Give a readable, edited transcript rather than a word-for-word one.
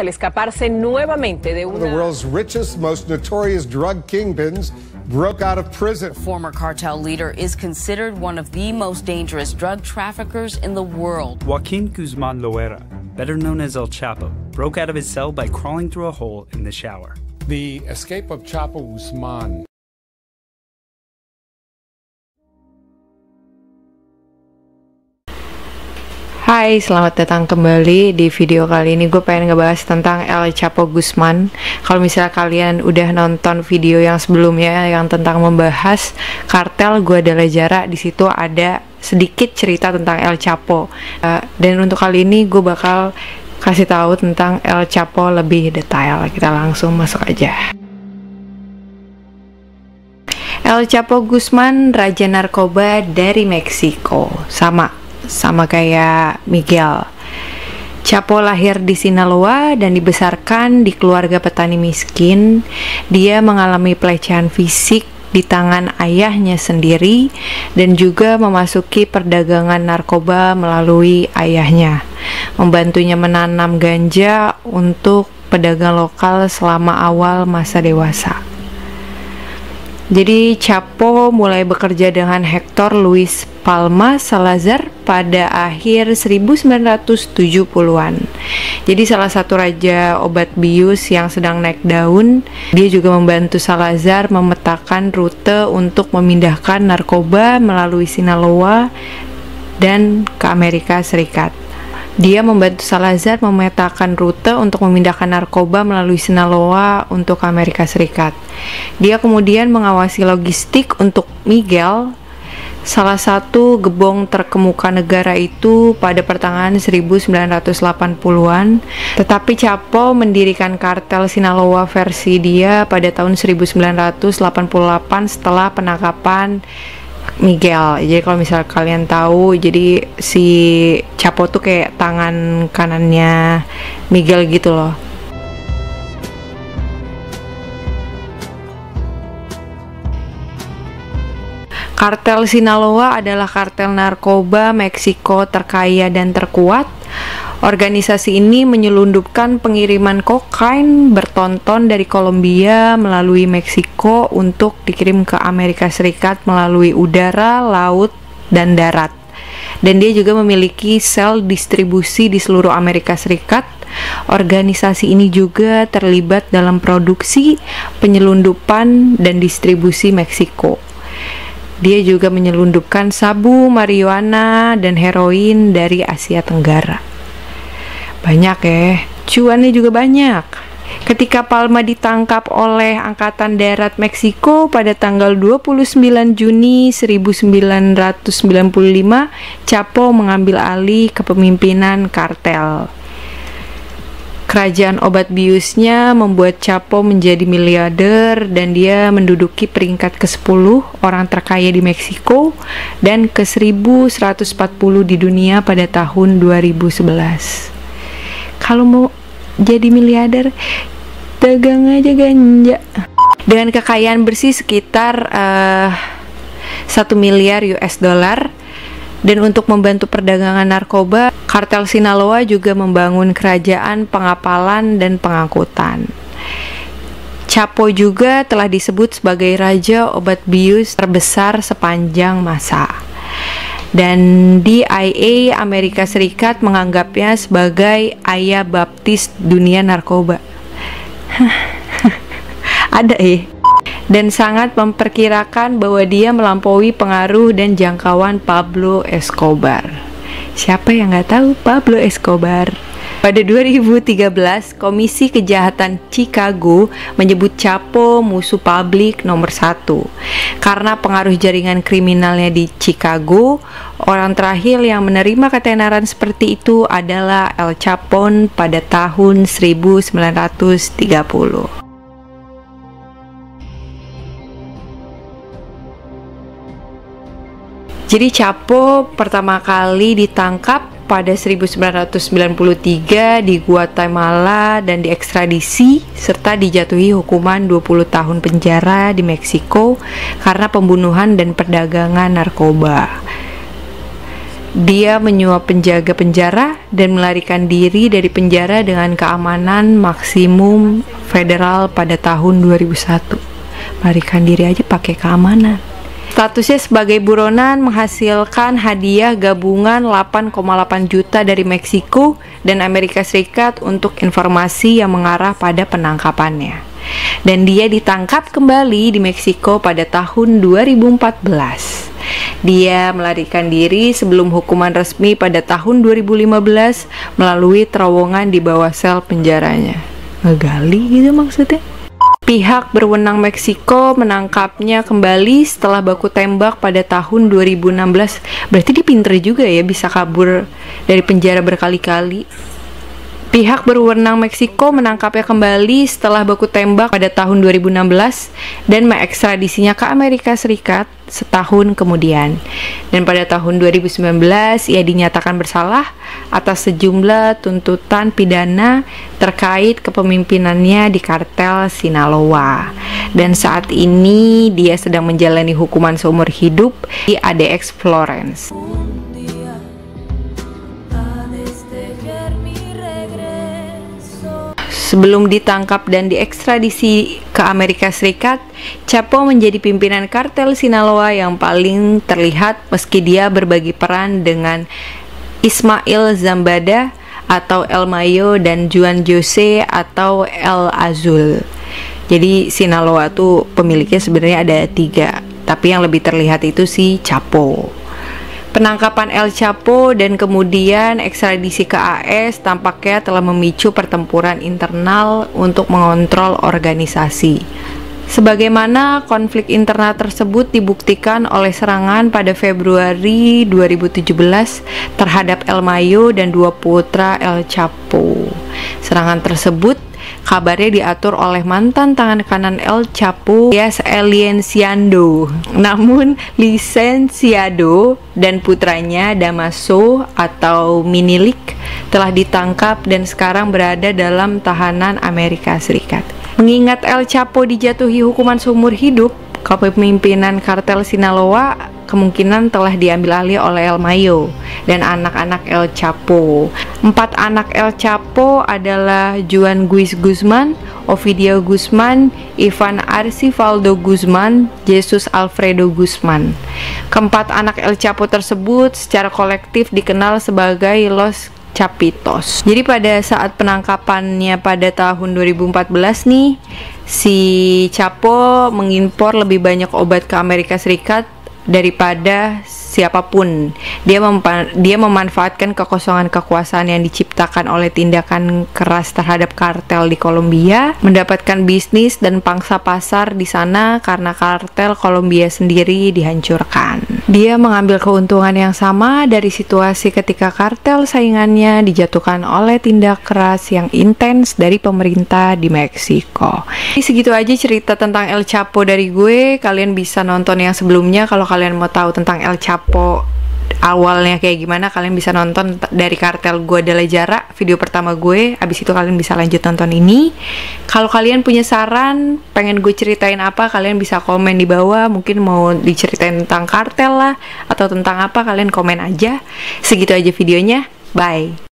Al escaparse nuevamente de One of the world's richest, most notorious drug kingpins broke out of prison. Former cartel leader is considered one of the most dangerous drug traffickers in the world. Joaquin Guzman Loera, better known as El Chapo, broke out of his cell by crawling through a hole in the shower. The escape of Chapo Guzman. Hai, selamat datang kembali. Di video kali ini gue pengen ngebahas tentang El Chapo Guzman. Kalau misalnya kalian udah nonton video yang sebelumnya yang tentang membahas kartel Gua Adalah Jara, di situ ada sedikit cerita tentang El Chapo. Dan untuk kali ini gue bakal kasih tahu tentang El Chapo lebih detail. Kita langsung masuk aja. El Chapo Guzman, raja narkoba dari Meksiko. Sama kayak Miguel. Chapo lahir di Sinaloa dan dibesarkan di keluarga petani miskin. Dia mengalami pelecehan fisik di tangan ayahnya sendiri dan juga memasuki perdagangan narkoba melalui ayahnya, membantunya menanam ganja untuk pedagang lokal selama awal masa dewasa. Jadi Chapo mulai bekerja dengan Hector Luis Palma Salazar pada akhir 1970-an. Jadi salah satu raja obat bius yang sedang naik daun. Dia juga membantu Salazar memetakan rute untuk memindahkan narkoba melalui Sinaloa dan ke Amerika Serikat. Dia membantu Salazar memetakan rute untuk memindahkan narkoba melalui Sinaloa untuk Amerika Serikat. Dia kemudian mengawasi logistik untuk Miguel, salah satu gebong terkemuka negara itu pada pertengahan 1980-an. Tetapi Chapo mendirikan kartel Sinaloa versi dia pada tahun 1988 setelah penangkapan Miguel. Jadi kalau misalnya kalian tahu, jadi si Chapo tuh kayak tangan kanannya Miguel gitu loh. Kartel Sinaloa adalah kartel narkoba Meksiko terkaya dan terkuat. Organisasi ini menyelundupkan pengiriman kokain bertonton dari Kolombia melalui Meksiko untuk dikirim ke Amerika Serikat melalui udara, laut, dan darat. Dan dia juga memiliki sel distribusi di seluruh Amerika Serikat. Organisasi ini juga terlibat dalam produksi, penyelundupan, dan distribusi Meksiko. Dia juga menyelundupkan sabu, marijuana, dan heroin dari Asia Tenggara. Banyak ya, cuannya juga banyak. Ketika Palma ditangkap oleh Angkatan Darat Meksiko pada tanggal 29 Juni 1995, Chapo mengambil alih kepemimpinan kartel. Kerajaan obat biusnya membuat Chapo menjadi miliarder dan dia menduduki peringkat ke-10 orang terkaya di Meksiko dan ke-1140 di dunia pada tahun 2011. Kalau mau jadi miliarder, dagang aja ganja. Dengan kekayaan bersih sekitar 1 miliar US dollar. Dan untuk membantu perdagangan narkoba, kartel Sinaloa juga membangun kerajaan pengapalan dan pengangkutan. Chapo juga telah disebut sebagai raja obat bius terbesar sepanjang masa. Dan DIA Amerika Serikat menganggapnya sebagai ayah baptis dunia narkoba. Ada dan sangat memperkirakan bahwa dia melampaui pengaruh dan jangkauan Pablo Escobar. Siapa yang nggak tahu Pablo Escobar? Pada 2013, Komisi Kejahatan Chicago menyebut Chapo musuh publik nomor 1. Karena pengaruh jaringan kriminalnya di Chicago, orang terakhir yang menerima ketenaran seperti itu adalah El Chapo pada tahun 1930. Jadi Chapo pertama kali ditangkap pada 1993 di Guatemala dan diekstradisi serta dijatuhi hukuman 20 tahun penjara di Meksiko karena pembunuhan dan perdagangan narkoba. Dia menyuap penjaga penjara dan melarikan diri dari penjara dengan keamanan maksimum federal pada tahun 2001. Melarikan diri aja pakai keamanan. Statusnya sebagai buronan menghasilkan hadiah gabungan 8,8 juta dari Meksiko dan Amerika Serikat untuk informasi yang mengarah pada penangkapannya. Dan dia ditangkap kembali di Meksiko pada tahun 2014. Dia melarikan diri sebelum hukuman resmi pada tahun 2015 melalui terowongan di bawah sel penjaranya. Ngegali gitu maksudnya. Pihak berwenang Meksiko menangkapnya kembali setelah baku tembak pada tahun 2016. Berarti dia pinter juga ya, bisa kabur dari penjara berkali-kali. Pihak berwenang Meksiko menangkapnya kembali setelah baku tembak pada tahun 2016 dan mengekstradisinya ke Amerika Serikat setahun kemudian. Dan pada tahun 2019 ia dinyatakan bersalah atas sejumlah tuntutan pidana terkait kepemimpinannya di kartel Sinaloa. Dan saat ini dia sedang menjalani hukuman seumur hidup di ADX Florence. Sebelum ditangkap dan diekstradisi ke Amerika Serikat, Chapo menjadi pimpinan kartel Sinaloa yang paling terlihat meski dia berbagi peran dengan Ismael Zambada atau El Mayo dan Juan Jose atau El Azul. Jadi Sinaloa tuh pemiliknya sebenarnya ada 3, tapi yang lebih terlihat itu si Chapo. Penangkapan El Chapo dan kemudian ekstradisi ke AS tampaknya telah memicu pertempuran internal untuk mengontrol organisasi. Sebagaimana konflik internal tersebut dibuktikan oleh serangan pada Februari 2017 terhadap El Mayo dan 2 putra El Chapo. Serangan tersebut kabarnya diatur oleh mantan tangan kanan El Chapo, Elias Licenciado. Namun Licenciado dan putranya Damaso atau Minilik telah ditangkap dan sekarang berada dalam tahanan Amerika Serikat. Mengingat El Chapo dijatuhi hukuman seumur hidup, kepemimpinan kartel Sinaloa kemungkinan telah diambil alih oleh El Mayo dan anak-anak El Chapo. 4 anak El Chapo adalah Juan Guis Guzman, Ovidio Guzman, Ivan Arcivaldo Guzman, Jesus Alfredo Guzman. Keempat anak El Chapo tersebut secara kolektif dikenal sebagai Los Chapitos. Jadi pada saat penangkapannya pada tahun 2014 nih, si Chapo mengimpor lebih banyak obat ke Amerika Serikat daripada siapapun. Dia memanfaatkan kekosongan kekuasaan yang diciptakan oleh tindakan keras terhadap kartel di Kolombia, mendapatkan bisnis dan pangsa pasar di sana karena kartel Kolombia sendiri dihancurkan. Dia mengambil keuntungan yang sama dari situasi ketika kartel saingannya dijatuhkan oleh tindak keras yang intens dari pemerintah di Meksiko. Jadi segitu aja cerita tentang El Chapo dari gue. Kalian bisa nonton yang sebelumnya kalau kalian mau tahu tentang El Chapo awalnya kayak gimana. Kalian bisa nonton dari Kartel Guadalajara, video pertama gue. Abis itu kalian bisa lanjut nonton ini. Kalau kalian punya saran, pengen gue ceritain apa, kalian bisa komen di bawah. Mungkin mau diceritain tentang kartel lah, atau tentang apa, kalian komen aja. Segitu aja videonya, bye.